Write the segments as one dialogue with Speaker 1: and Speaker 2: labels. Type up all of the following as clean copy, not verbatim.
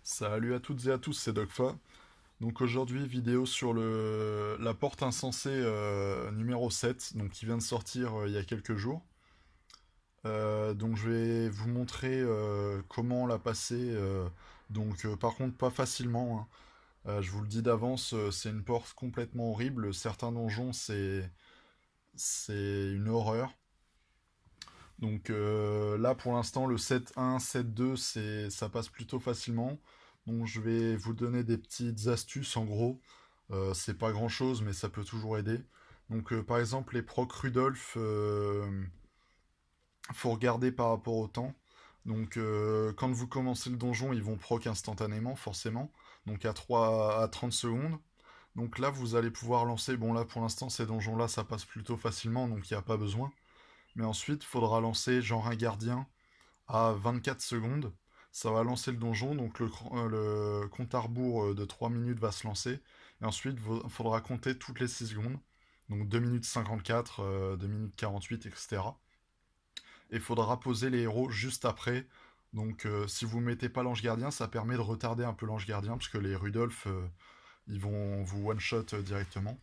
Speaker 1: Salut à toutes et à tous, c'est Dogfa. Donc aujourd'hui, vidéo sur la porte insensée numéro 7, donc qui vient de sortir il y a quelques jours. Donc je vais vous montrer comment la passer. Par contre, pas facilement, hein. Je vous le dis d'avance, c'est une porte complètement horrible. Certains donjons, c'est une horreur. Donc là, pour l'instant, le 7-1, 7-2, ça passe plutôt facilement. Donc je vais vous donner des petites astuces en gros. C'est pas grand chose, mais ça peut toujours aider. Donc par exemple, les procs Rudolph, faut regarder par rapport au temps. Donc quand vous commencez le donjon, ils vont proc instantanément, forcément. Donc à 3 à 30 secondes. Donc là, vous allez pouvoir lancer. Bon, là pour l'instant, ces donjons-là, ça passe plutôt facilement, donc il n'y a pas besoin. Mais ensuite, il faudra lancer genre un gardien à 24 secondes. Ça va lancer le donjon, donc le compte à rebours de 3 minutes va se lancer. Et ensuite, il faudra compter toutes les 6 secondes. Donc 2 minutes 54, 2 minutes 48, etc. Et il faudra poser les héros juste après. Donc si vous mettez pas l'ange gardien, ça permet de retarder un peu l'ange gardien, parce que les Rudolph, ils vont vous one-shot directement.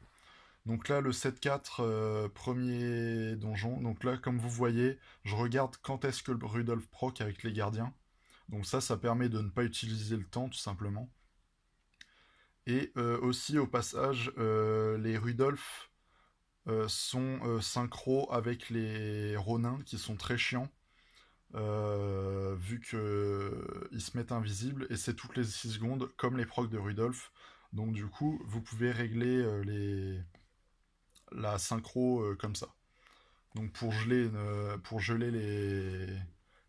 Speaker 1: Donc là, le 7-4, premier donjon. Donc là, comme vous voyez, je regarde quand est-ce que le Rudolph proc avec les gardiens. Donc ça permet de ne pas utiliser le temps, tout simplement. Et aussi, au passage, les Rudolph sont synchro avec les Ronins, qui sont très chiants, vu qu'ils se mettent invisibles, et c'est toutes les 6 secondes, comme les procs de Rudolph. Donc du coup, vous pouvez régler la synchro comme ça. Donc pour geler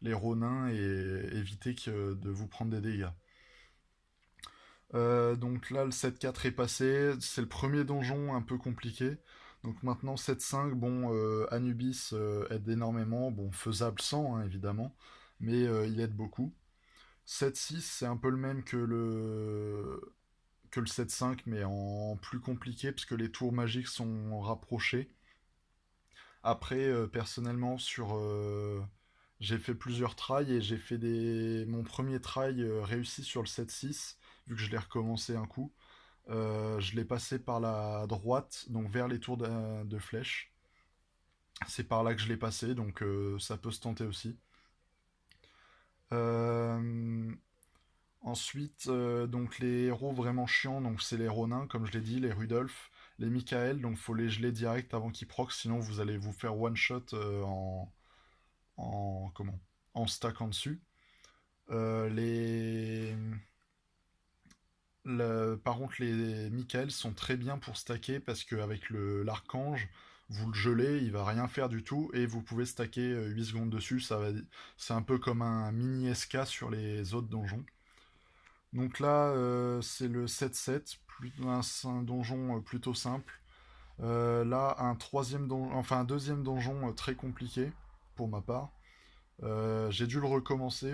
Speaker 1: les Ronins et éviter de vous prendre des dégâts. Donc là, le 7-4 est passé. C'est le premier donjon un peu compliqué. Donc maintenant, 7-5, bon, Anubis aide énormément. Bon, faisable sans, hein, évidemment. Mais il aide beaucoup. 7-6, c'est un peu le même que le 7-5, mais en plus compliqué, parce que les tours magiques sont rapprochés. Après, personnellement, j'ai fait plusieurs tries et j'ai fait mon premier try réussi sur le 7-6, vu que je l'ai recommencé un coup. Je l'ai passé par la droite, donc vers les tours de flèche. C'est par là que je l'ai passé, donc ça peut se tenter aussi. Euh, Ensuite, donc les héros vraiment chiants, donc c'est les Ronins, comme je l'ai dit, les Rudolph, les Michael, donc faut les geler direct avant qu'ils proc, sinon vous allez vous faire one shot en comment en stackant dessus. Les Par contre, les Michael sont très bien pour stacker parce qu'avec l'archange, vous le gelez, il va rien faire du tout et vous pouvez stacker 8 secondes dessus. C'est un peu comme un mini SK sur les autres donjons. Donc là, c'est le 7-7, un donjon plutôt simple. Là, un deuxième donjon très compliqué pour ma part. J'ai dû le recommencer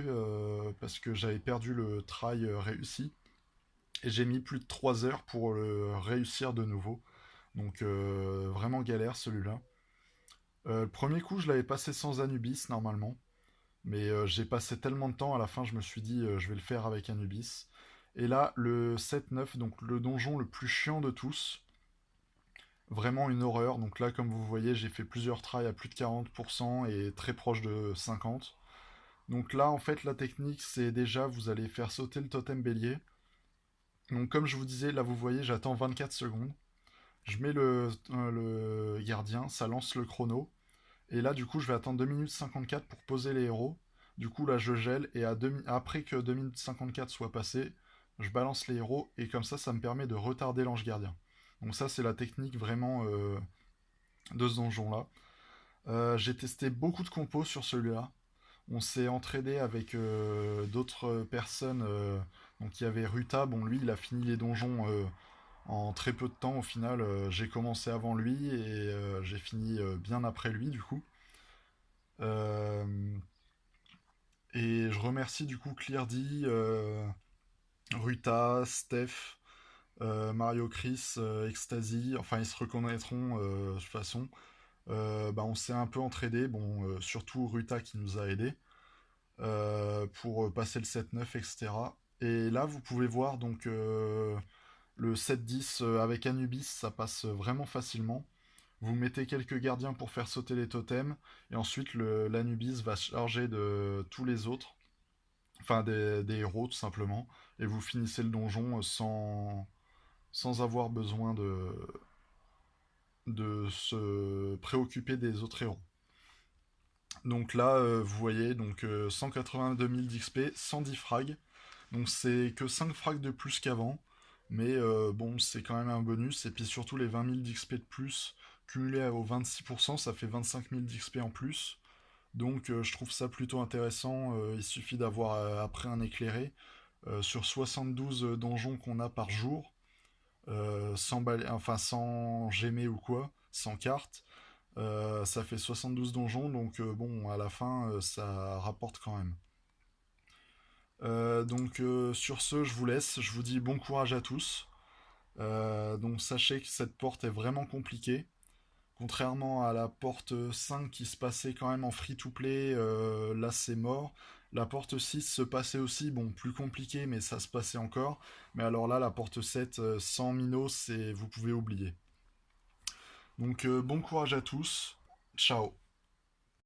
Speaker 1: parce que j'avais perdu le try réussi. Et j'ai mis plus de 3 heures pour le réussir de nouveau. Donc vraiment galère celui-là. Le premier coup, je l'avais passé sans Anubis normalement. Mais j'ai passé tellement de temps, à la fin, je me suis dit, je vais le faire avec Anubis. Et là, le 7-9, donc le donjon le plus chiant de tous. Vraiment une horreur. Donc là, comme vous voyez, j'ai fait plusieurs tries à plus de 40% et très proche de 50%. Donc là, en fait, la technique, c'est déjà, vous allez faire sauter le totem bélier. Donc comme je vous disais, là, vous voyez, j'attends 24 secondes. Je mets le gardien, ça lance le chrono. Et là, du coup, je vais attendre 2 minutes 54 pour poser les héros. Du coup, là, je gèle. Et après que 2 minutes 54 soit passé, je balance les héros. Et comme ça me permet de retarder l'ange gardien. Donc ça, c'est la technique vraiment de ce donjon-là. J'ai testé beaucoup de compos sur celui-là. On s'est entraîné avec d'autres personnes. Donc il y avait Ruta. Bon, lui, il a fini les donjons en très peu de temps. Au final, j'ai commencé avant lui et j'ai fini bien après lui, du coup. Euh, et je remercie du coup Cleardy, Ruta, Steph, Mario Chris, Ecstasy. Enfin, ils se reconnaîtront de toute façon. Bah, on s'est un peu entraidé. Bon, surtout Ruta qui nous a aidés pour passer le 7-9, etc. Et là, vous pouvez voir donc le 7-10 avec Anubis, ça passe vraiment facilement. Vous mettez quelques gardiens pour faire sauter les totems, et ensuite l'Anubis va se charger de tous les autres, enfin des héros tout simplement, et vous finissez le donjon sans avoir besoin de se préoccuper des autres héros. Donc là, vous voyez, donc 182 000 d'XP, 110 frags. Donc c'est que 5 frags de plus qu'avant. Mais bon, c'est quand même un bonus. Et puis surtout, les 20 000 d'XP de plus, cumulés au 26%, ça fait 25 000 d'XP en plus. Donc je trouve ça plutôt intéressant. Il suffit d'avoir après un éclairé. Sur 72 donjons qu'on a par jour, sans gémer ou quoi, sans carte, ça fait 72 donjons, donc bon, à la fin, ça rapporte quand même. Donc sur ce, je vous laisse, je vous dis bon courage à tous. Donc sachez que cette porte est vraiment compliquée. Contrairement à la porte 5 qui se passait quand même en free-to-play, là c'est mort. La porte 6 se passait aussi, bon, plus compliqué, mais ça se passait encore. Mais alors là, la porte 7, sans Minos, vous pouvez oublier. Donc bon courage à tous. Ciao.